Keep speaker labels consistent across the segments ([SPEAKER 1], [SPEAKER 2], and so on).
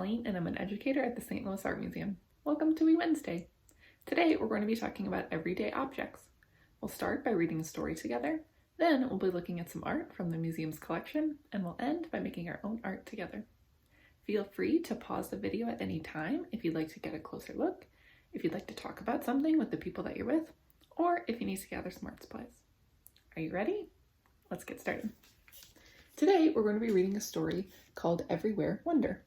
[SPEAKER 1] Colleen, and I'm an educator at the St. Louis Art Museum. Welcome to Wee Wednesday. Today, we're going to be talking about everyday objects. We'll start by reading a story together, then we'll be looking at some art from the museum's collection, and we'll end by making our own art together. Feel free to pause the video at any time if you'd like to get a closer look, if you'd like to talk about something with the people that you're with, or if you need to gather some art supplies. Are you ready? Let's get started. Today, we're going to be reading a story called Everywhere Wonder.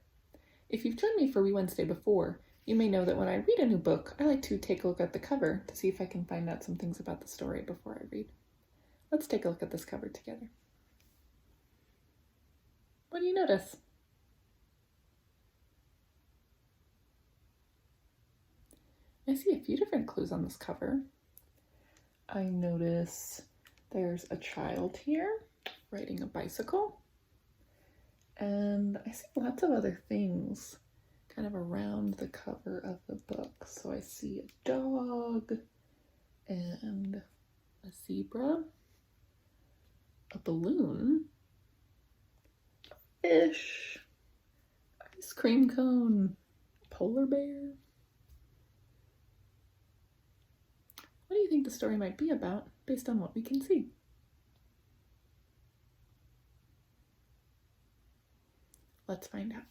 [SPEAKER 1] If you've joined me for Wee Wednesday before, you may know that when I read a new book, I like to take a look at the cover to see if I can find out some things about the story before I read. Let's take a look at this cover together. What do you notice? I see a few different clues on this cover. I notice there's a child here riding a bicycle, and I see lots of other things kind of around the cover of the book. So I see a dog and a zebra, a balloon, a fish, ice cream cone, polar bear. What do you think the story might be about based on what we can see? Let's find out.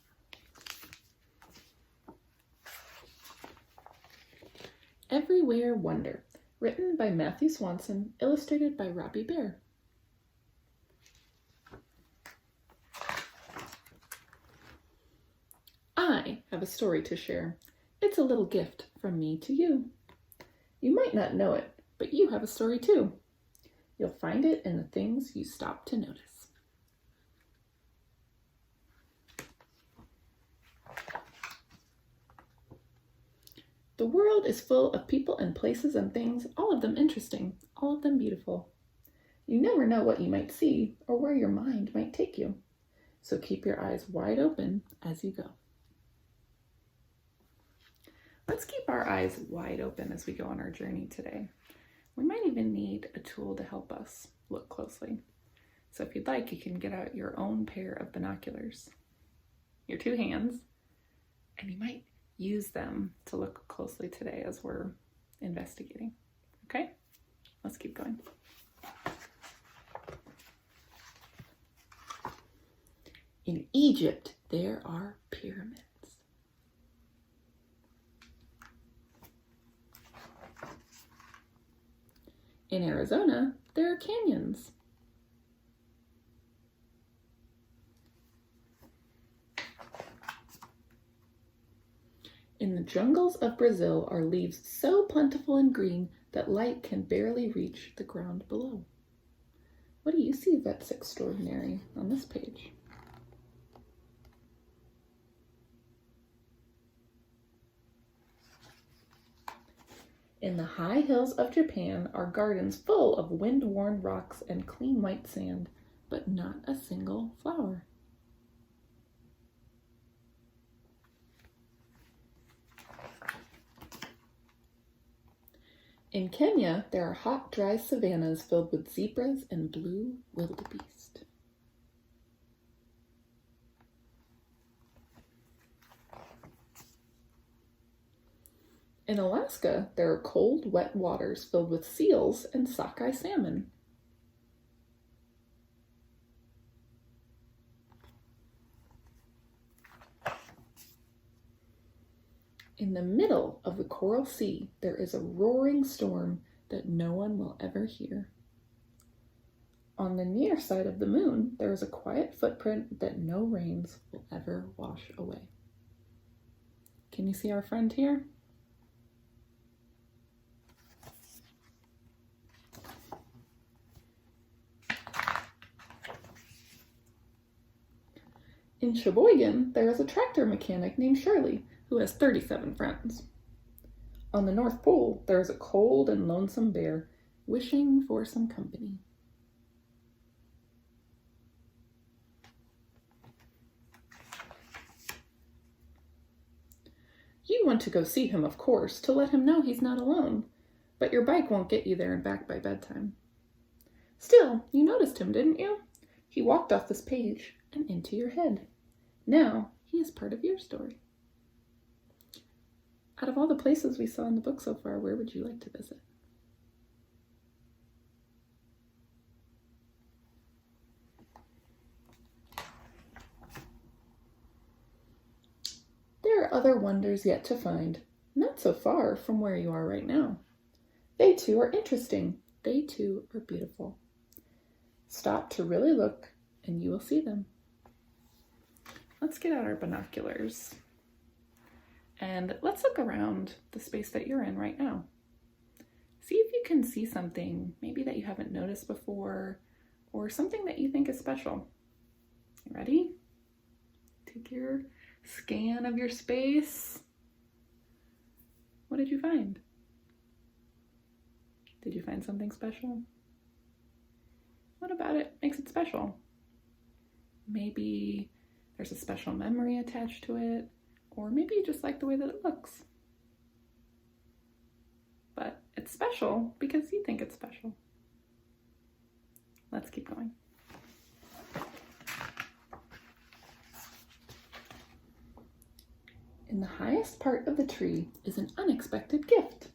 [SPEAKER 1] Everywhere Wonder, written by Matthew Swanson, illustrated by Robbie Bear. I have a story to share. It's a little gift from me to you. You might not know it, but you have a story too. You'll find it in the things you stop to notice. The world is full of people and places and things, all of them interesting, all of them beautiful. You never know what you might see or where your mind might take you. So keep your eyes wide open as you go. Let's keep our eyes wide open as we go on our journey today. We might even need a tool to help us look closely. So if you'd like, you can get out your own pair of binoculars, your two hands, and you might use them to look closely today as we're investigating. Okay, let's keep going. In Egypt, there are pyramids. In Arizona, there are canyons. In the jungles of Brazil are leaves so plentiful and green that light can barely reach the ground below. What do you see that's extraordinary on this page? In the high hills of Japan are gardens full of wind-worn rocks and clean white sand, but not a single flower. In Kenya, there are hot, dry savannas filled with zebras and blue wildebeest. In Alaska, there are cold, wet waters filled with seals and sockeye salmon. In the middle of the Coral Sea, there is a roaring storm that no one will ever hear. On the near side of the moon, there is a quiet footprint that no rains will ever wash away. Can you see our friend here? In Sheboygan, there is a tractor mechanic named Shirley who has 37 friends. On the North Pole, there is a cold and lonesome bear wishing for some company. You want to go see him, of course, to let him know he's not alone, but your bike won't get you there and back by bedtime. Still, you noticed him, didn't you? He walked off this page and into your head. Now, He is part of your story. Out of all the places we saw in the book so far, where would you like to visit? There are other wonders yet to find, not so far from where you are right now. They too are interesting. They too are beautiful. Stop to really look and you will see them. Let's get out our binoculars and let's look around the space that you're in right now. See if you can see something maybe that you haven't noticed before or something that you think is special. You ready? Take your scan of your space. What did you find? Did you find something special? What about it makes it special? Maybe there's a special memory attached to it, or maybe you just like the way that it looks. But it's special because you think it's special. Let's keep going. In the highest part of the tree is an unexpected gift,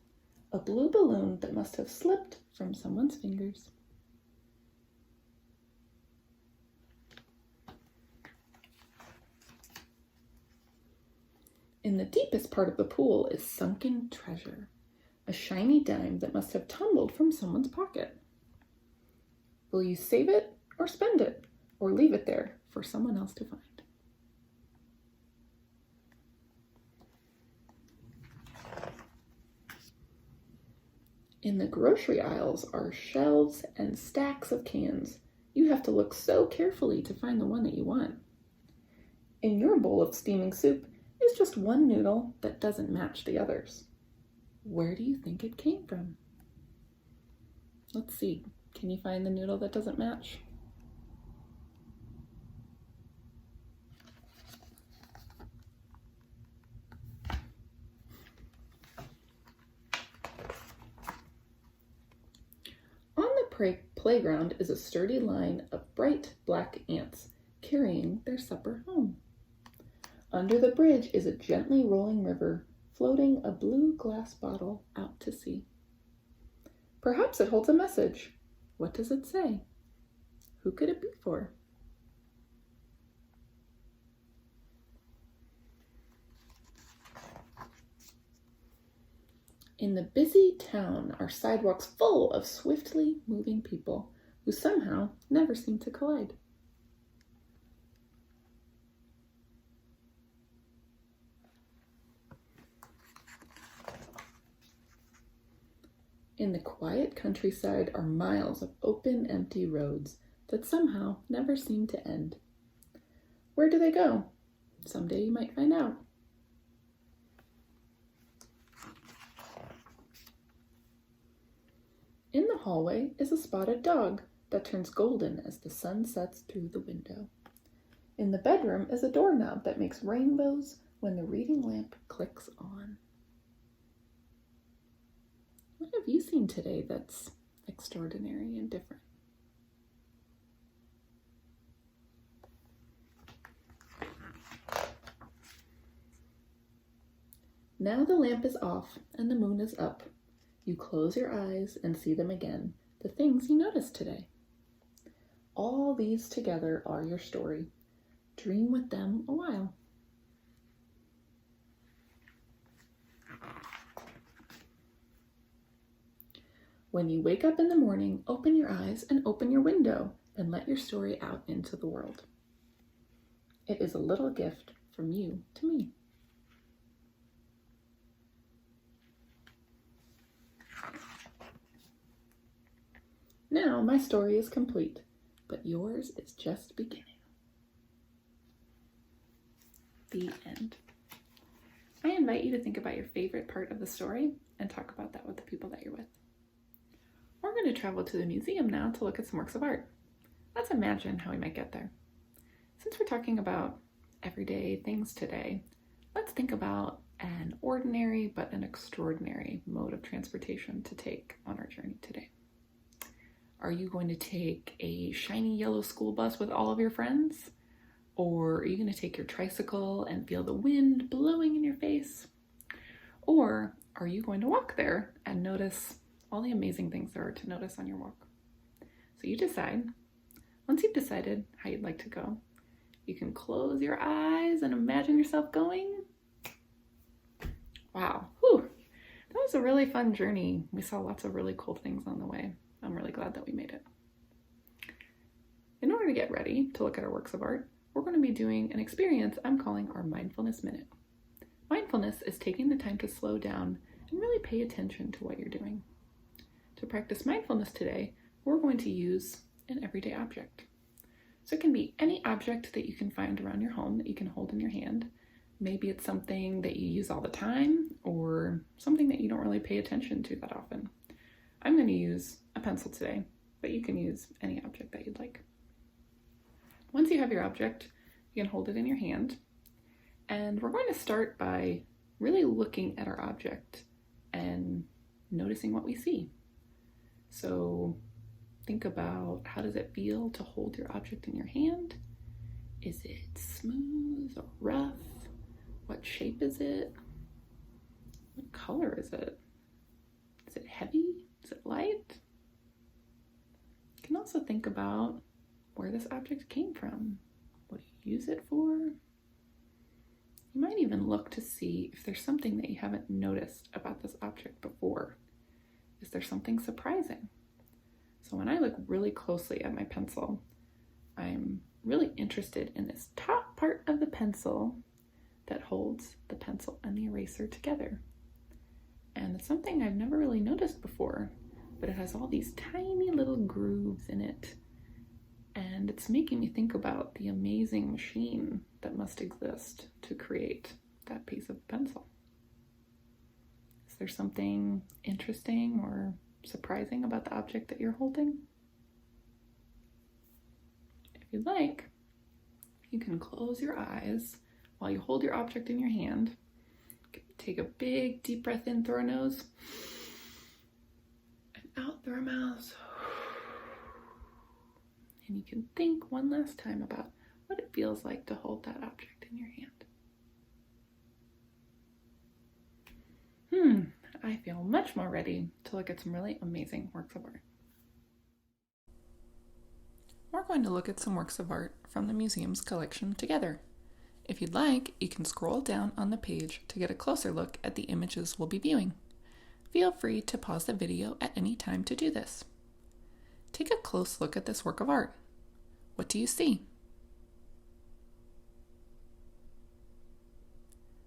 [SPEAKER 1] a blue balloon that must have slipped from someone's fingers. In the deepest part of the pool is sunken treasure, a shiny dime that must have tumbled from someone's pocket. Will you save it or spend it or leave it there for someone else to find? In the grocery aisles are shelves and stacks of cans. You have to look so carefully to find the one that you want. In your bowl of steaming soup is just one noodle that doesn't match the others. Where do you think it came from? Let's see. Can you find the noodle that doesn't match? On the playground is a sturdy line of bright black ants carrying their supper home. Under the bridge is a gently rolling river floating a blue glass bottle out to sea. Perhaps it holds a message. What does it say? Who could it be for? In the busy town are sidewalks full of swiftly moving people who somehow never seem to collide. In the quiet countryside are miles of open, empty roads that somehow never seem to end. Where do they go? Someday you might find out. In the hallway is a spotted dog that turns golden as the sun sets through the window. In the bedroom is a doorknob that makes rainbows when the reading lamp clicks on. What have you seen today that's extraordinary and different? Now the lamp is off and the moon is up. You close your eyes and see them again, the things you noticed today. All these together are your story. Dream with them a while. When you wake up in the morning, open your eyes and open your window and let your story out into the world. It is a little gift from you to me. Now my story is complete, but yours is just beginning. The end. I invite you to think about your favorite part of the story and talk about that with the people that you're with. We're going to travel to the museum now to look at some works of art. Let's imagine how we might get there. Since we're talking about everyday things today, let's think about an ordinary but an extraordinary mode of transportation to take on our journey today. Are you going to take a shiny yellow school bus with all of your friends? Or are you going to take your tricycle and feel the wind blowing in your face? Or are you going to walk there and notice all the amazing things there are to notice on your walk? So you decide. Once you've decided how you'd like to go, you can close your eyes and imagine yourself going. Wow, whew. That was a really fun journey. We saw lots of really cool things on the way. I'm really glad that we made it. In order to get ready to look at our works of art, we're going to be doing an experience I'm calling our Mindfulness Minute. Mindfulness is taking the time to slow down and really pay attention to what you're doing. To practice mindfulness today, we're going to use an everyday object. So it can be any object that you can find around your home that you can hold in your hand. Maybe it's something that you use all the time or something that you don't really pay attention to that often. I'm going to use a pencil today, but you can use any object that you'd like. Once you have your object, you can hold it in your hand. And we're going to start by really looking at our object and noticing what we see. So think about, how does it feel to hold your object in your hand? Is it smooth or rough? What shape is it? What color is it? Is it heavy? Is it light? You can also think about where this object came from. What do you use it for? You might even look to see if there's something that you haven't noticed about this object before. Is there something surprising? So when I look really closely at my pencil, I'm really interested in this top part of the pencil that holds the pencil and the eraser together. And it's something I've never really noticed before, but it has all these tiny little grooves in it. And it's making me think about the amazing machine that must exist to create that piece of pencil. Is there something interesting or surprising about the object that you're holding? If you'd like, you can close your eyes while you hold your object in your hand. Take a big deep breath in through our nose and out through our mouths. And you can think one last time about what it feels like to hold that object in your hand. I feel much more ready to look at some really amazing works of art. We're going to look at some works of art from the museum's collection together. If you'd like, you can scroll down on the page to get a closer look at the images we'll be viewing. Feel free to pause the video at any time to do this. Take a close look at this work of art. What do you see?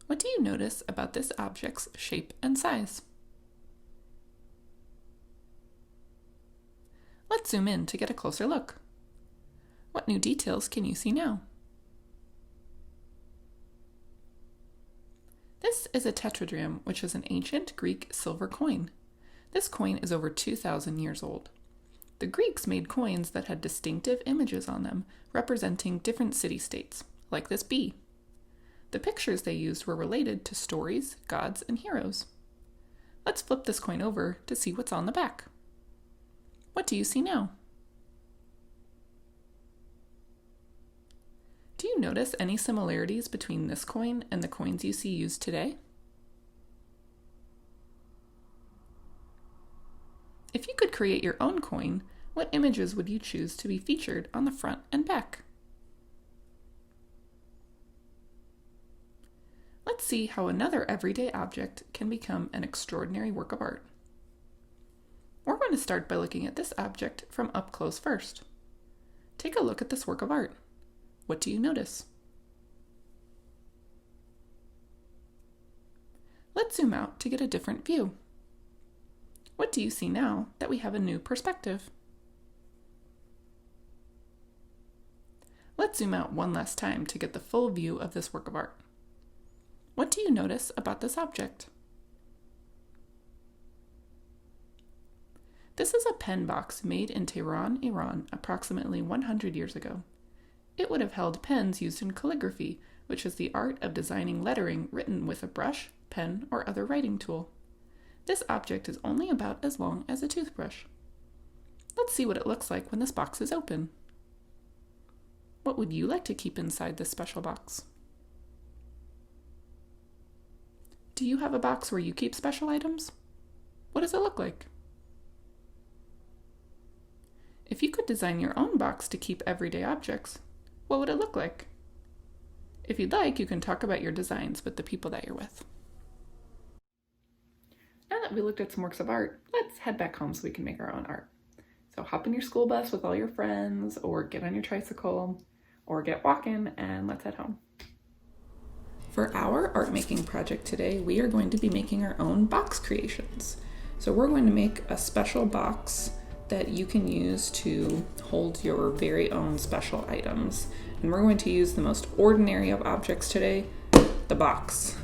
[SPEAKER 1] What do you notice about this object's shape and size? Let's zoom in to get a closer look. What new details can you see now? This is a tetradrachm, which is an ancient Greek silver coin. This coin is over 2,000 years old. The Greeks made coins that had distinctive images on them, representing different city-states, like this bee. The pictures they used were related to stories, gods, and heroes. Let's flip this coin over to see what's on the back. What do you see now? Do you notice any similarities between this coin and the coins you see used today? If you could create your own coin, what images would you choose to be featured on the front and back? Let's see how another everyday object can become an extraordinary work of art. We're going to start by looking at this object from up close first. Take a look at this work of art. What do you notice? Let's zoom out to get a different view. What do you see now that we have a new perspective? Let's zoom out one last time to get the full view of this work of art. What do you notice about this object? This is a pen box made in Tehran, Iran, approximately 100 years ago. It would have held pens used in calligraphy, which is the art of designing lettering written with a brush, pen, or other writing tool. This object is only about as long as a toothbrush. Let's see what it looks like when this box is open. What would you like to keep inside this special box? Do you have a box where you keep special items? What does it look like? If you could design your own box to keep everyday objects, what would it look like? If you'd like, you can talk about your designs with the people that you're with. Now that we looked at some works of art, let's head back home so we can make our own art. So hop in your school bus with all your friends, or get on your tricycle, or get walking, and let's head home. For our art making project today, we are going to be making our own box creations. So we're going to make a special box that you can use to hold your very own special items. And we're going to use the most ordinary of objects today, the box.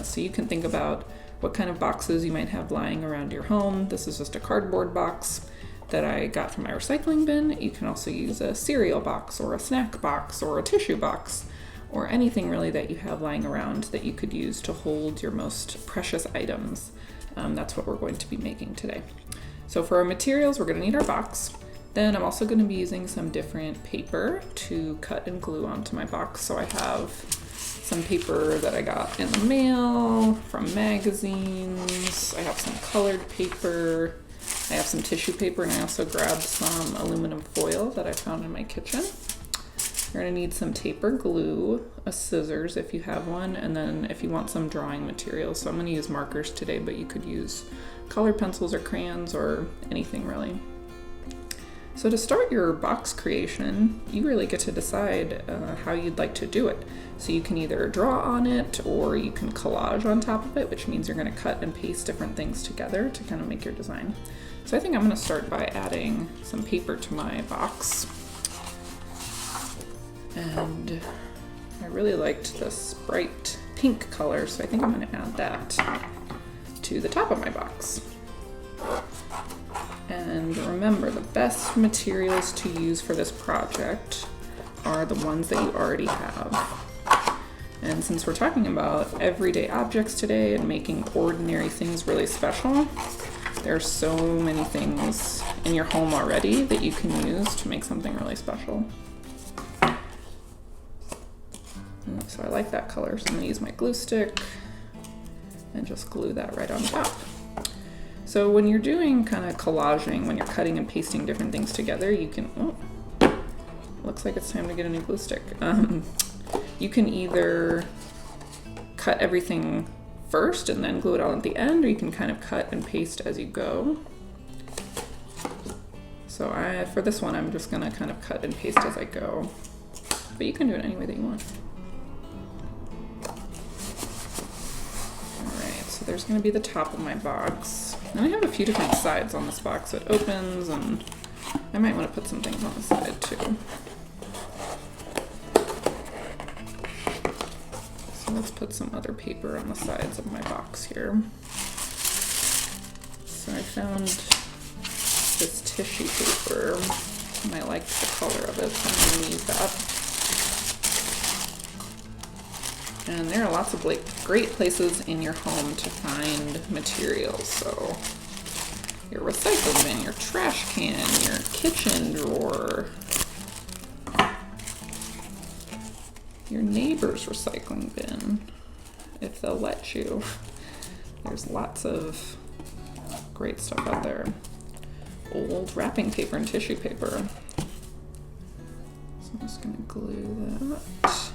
[SPEAKER 1] So you can think about what kind of boxes you might have lying around your home. This is just a cardboard box that I got from my recycling bin. You can also use a cereal box or a snack box or a tissue box or anything really that you have lying around that you could use to hold your most precious items. That's what we're going to be making today. So for our materials, we're going to need our box. Then I'm also going to be using some different paper to cut and glue onto my box. So I have some paper that I got in the mail, from magazines. I have some colored paper. I have some tissue paper, and I also grabbed some aluminum foil that I found in my kitchen. You're going to need some tape or glue, a scissors if you have one, and then if you want some drawing materials. So I'm going to use markers today, but you could use colored pencils or crayons or anything really. So to start your box creation, you really get to decide how you'd like to do it. So you can either draw on it or you can collage on top of it, which means you're going to cut and paste different things together to kind of make your design. So I think I'm going to start by adding some paper to my box. And I really liked this bright pink color, so I think I'm going to add that to the top of my box. And remember, the best materials to use for this project are the ones that you already have. And since we're talking about everyday objects today and making ordinary things really special, there's so many things in your home already that you can use to make something really special. So I like that color, so I'm going to use my glue stick and just glue that right on top. So when you're doing kind of collaging, when you're cutting and pasting different things together, you can, looks like it's time to get a new glue stick. You can either cut everything first and then glue it all at the end, or you can kind of cut and paste as you go. So for this one, I'm just going to kind of cut and paste as I go, but you can do it any way that you want. So there's going to be the top of my box. And I have a few different sides on this box. So it opens, and I might want to put some things on the side too. So let's put some other paper on the sides of my box here. So I found this tissue paper, and I liked the color of it, so I'm going to use that. And there are lots of great places in your home to find materials. So your recycling bin, your trash can, your kitchen drawer, your neighbor's recycling bin, if they'll let you. There's lots of great stuff out there. Old wrapping paper and tissue paper. So I'm just going to glue that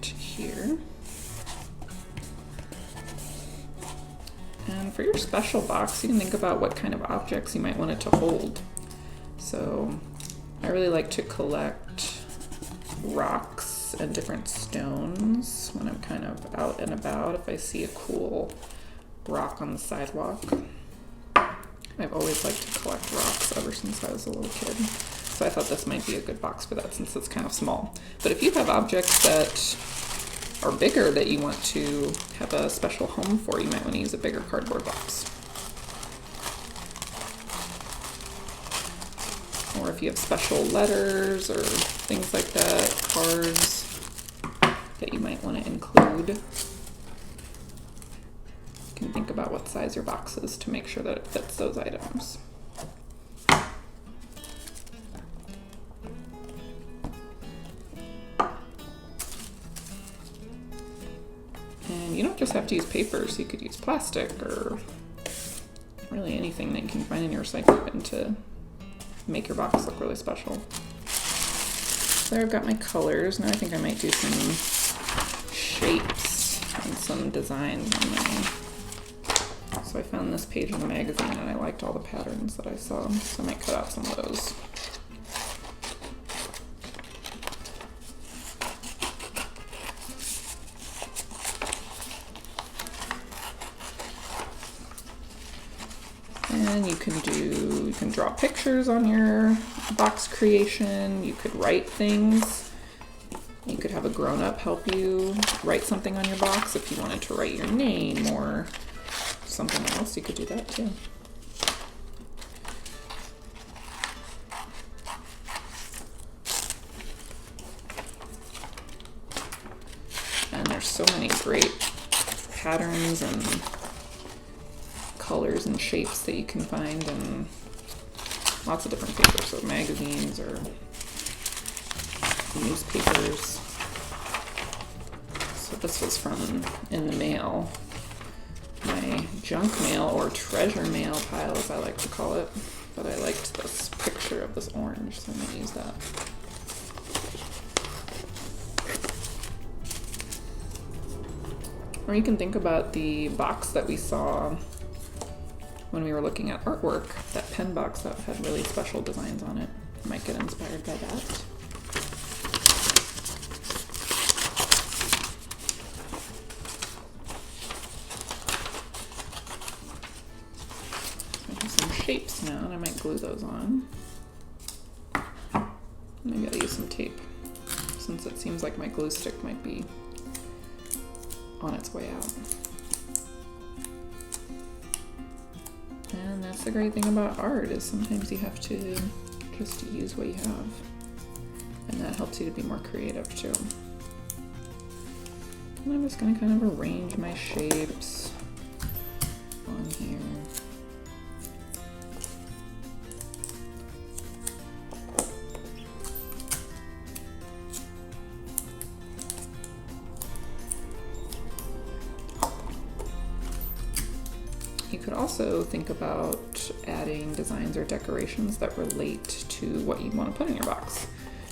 [SPEAKER 1] here. And for your special box, you can think about what kind of objects you might want it to hold. So I really like to collect rocks and different stones when I'm kind of out and about. If I see a cool rock on the sidewalk, I've always liked to collect rocks ever since I was a little kid. So I thought this might be a good box for that since it's kind of small. But if you have objects that are bigger that you want to have a special home for, you might want to use a bigger cardboard box. Or if you have special letters or things like that, cards that you might want to include, you can think about what size your box is to make sure that it fits those items. And you don't just have to use paper, so you could use plastic or really anything that you can find in your recycling bin to make your box look really special. So there I've got my colors. Now I think I might do some shapes and some designs on my. So I found this page in the magazine and I liked all the patterns that I saw, so I might cut out some of those. And you can draw pictures on your box creation. You could write things. You could have a grown-up help you write something on your box. If you wanted to write your name or something else, you could do that too. And there's so many great patterns and colors and shapes that you can find in lots of different papers, so magazines or newspapers. So this was from In the Mail, my junk mail or treasure mail pile as I like to call it, but I liked this picture of this orange, so I'm going to use that. Or you can think about the box that we saw when we were looking at artwork, that pen box that had really special designs on it. You might get inspired by that. So I have some shapes now, and I might glue those on. Maybe I'll use some tape, since it seems like my glue stick might be on its way out. And that's the great thing about art, is sometimes you have to just use what you have. And that helps you to be more creative too. And I'm just gonna kind of arrange my shapes on here. You could also think about adding designs or decorations that relate to what you want to put in your box.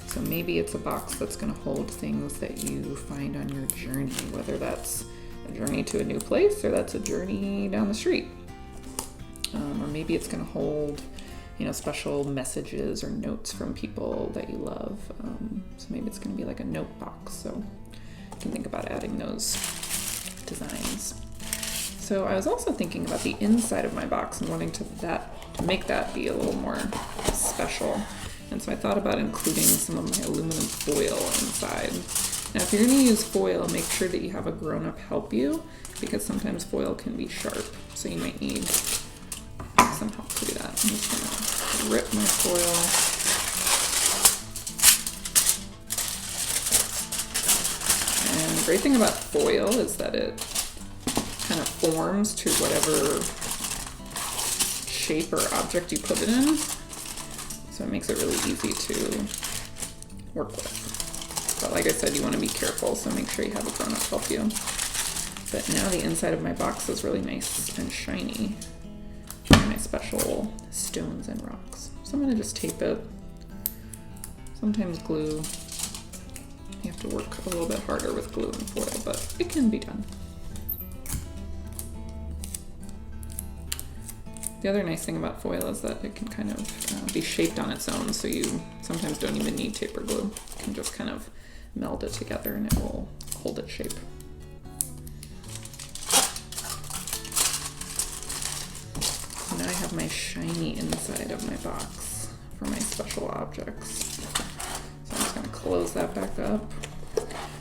[SPEAKER 1] So maybe it's a box that's going to hold things that you find on your journey, whether that's a journey to a new place or that's a journey down the street. Or maybe it's going to hold, special messages or notes from people that you love. So maybe it's going to be like a note box. So you can think about adding those designs. So I was also thinking about the inside of my box and wanting to make that be a little more special. And so I thought about including some of my aluminum foil inside. Now, if you're going to use foil, make sure that you have a grown-up help you, because sometimes foil can be sharp. So you might need some help to do that. I'm just going to rip my foil. And the great thing about foil is that it kind of forms to whatever shape or object you put it in. So it makes it really easy to work with. But like I said, you want to be careful, so make sure you have a grown-up help you. But now the inside of my box is really nice and shiny. And my special stones and rocks. So I'm going to just tape it. Sometimes glue, you have to work a little bit harder with glue and foil, but it can be done. The other nice thing about foil is that it can kind of be shaped on its own, so you sometimes don't even need tape or glue. You can just kind of meld it together and it will hold its shape. So now I have my shiny inside of my box for my special objects. So I'm just going to close that back up.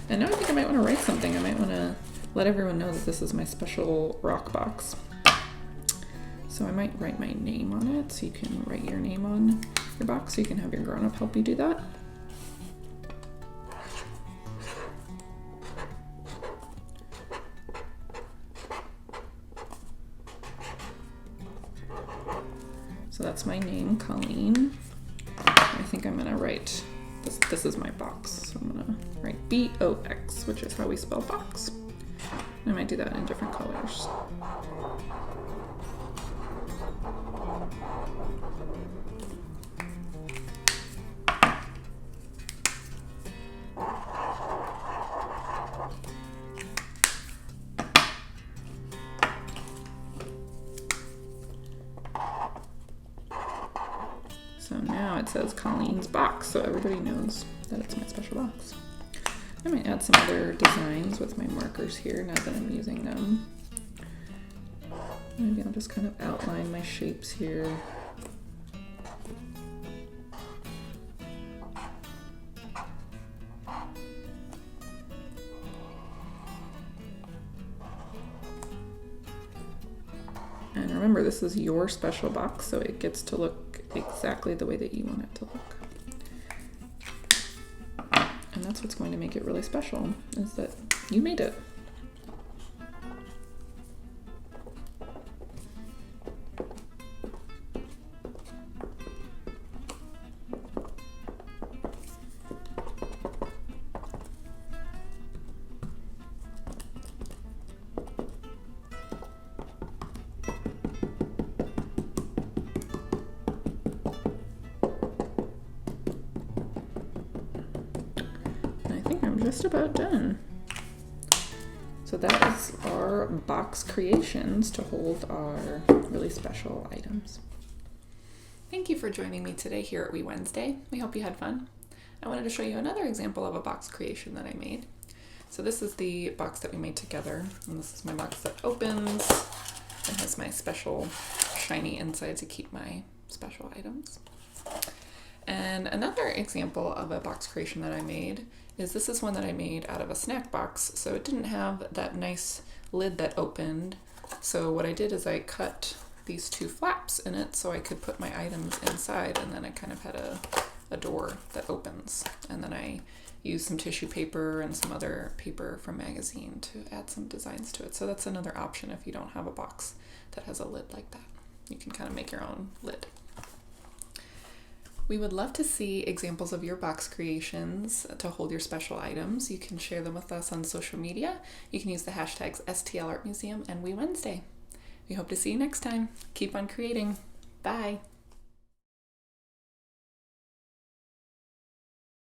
[SPEAKER 1] And now I think I might want to write something. I might want to let everyone know that this is my special rock box. So I might write my name on it, so you can write your name on your box, so you can have your grown-up help you do that. So that's my name, Colleen. I think I'm gonna write, this is my box, so I'm gonna write B-O-X, which is how we spell box. I might do that in different colors. So now it says Colleen's box, so everybody knows that it's my special box. I might add some other designs with my markers here now that I'm using them. Maybe I'll just kind of outline my shapes here. And remember, this is your special box, so it gets to look exactly the way that you want it to look. And that's what's going to make it really special, is that you made it. I'm just about done. So that is our box creations to hold our really special items. Thank you for joining me today here at Wee Wednesday. We hope you had fun. I wanted to show you another example of a box creation that I made. So this is the box that we made together, and this is my box that opens and has my special shiny inside to keep my special items. And another example of a box creation that I made is this is one that I made out of a snack box. So it didn't have that nice lid that opened. So what I did is I cut these two flaps in it so I could put my items inside, and then I kind of had a door that opens. And then I used some tissue paper and some other paper from magazine to add some designs to it. So that's another option if you don't have a box that has a lid like that. You can kind of make your own lid. We would love to see examples of your box creations to hold your special items. You can share them with us on social media. You can use the hashtags STL Art Museum and Wee Wednesday. We hope to see you next time. Keep on creating. Bye.